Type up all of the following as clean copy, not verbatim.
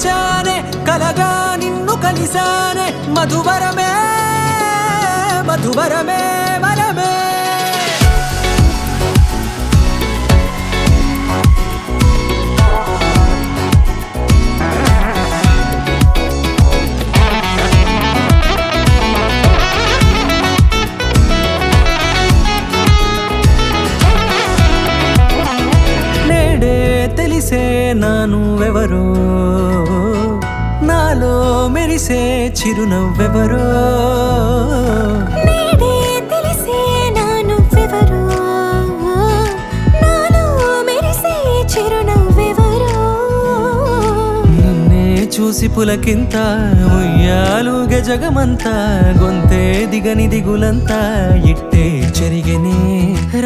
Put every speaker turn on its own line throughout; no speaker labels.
తెరిచానే కలగా నిన్ను కలిసానే మధువరమే మధువరమే వరమే తెలిసే నానువెవరో నాలో మెరిసే చిరునవ్వెవరో
నేడే తెలిసే నానువెవరో నాలో మెరిసే చిరునవ్వెవరో
నిన్నే చూసి పులకింత ఉయ్యాలుగే జగమంతా గొంతే దిగని దిగులంతా ఇట్టే చెరిగెనే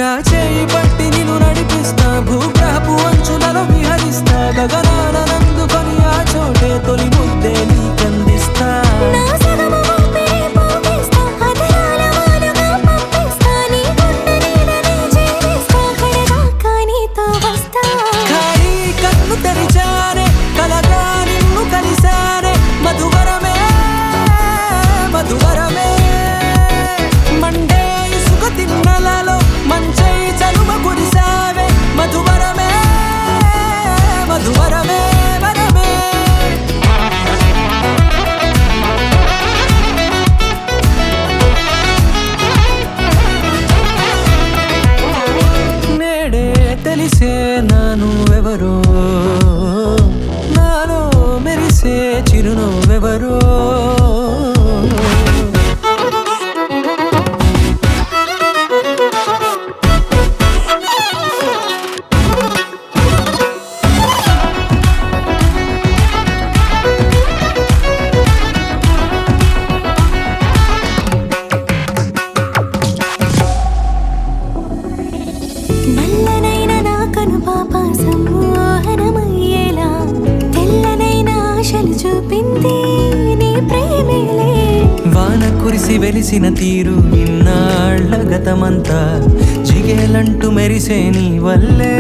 రాచేయి పట్టి నిన్ను నడిపిస్తా భూగ్రహపు అంచులలో విహరిస్తా గగనాన నందుకొని ఆ చోటే తొలి ముద్దే నీకందిస్తా
నా సగము ఊపిరి పోగిస్తా అధరాల వాలుగా పంపిస్తా నీ గుండె నీడనే చేరిస్తా కడదాకా నీతో వస్తా
ఖాళీ కన్ను తెరిచానే కలగా నిన్ను కలిసానే మధువరమే మధువరమే మండే ఇసుక తిన్నలలో మంచై చలువ కురిసావే మధువరమే మధువరమే వరమే నేడే తెలిసే నానువెవరో నాలో మెరిసే చిరునవ్వెవరో
నల్లనైన నా కనుపాప సమ్మోహనమయ్యేలా తెల్లనైన ఆశలు చూపింది నీ ప్రేమేలే
వాన కురిసి వెలిసిన తీరు ఇన్నాళ్ల గతమంతా జిగేలంటూ మెరిసే నీ వల్లే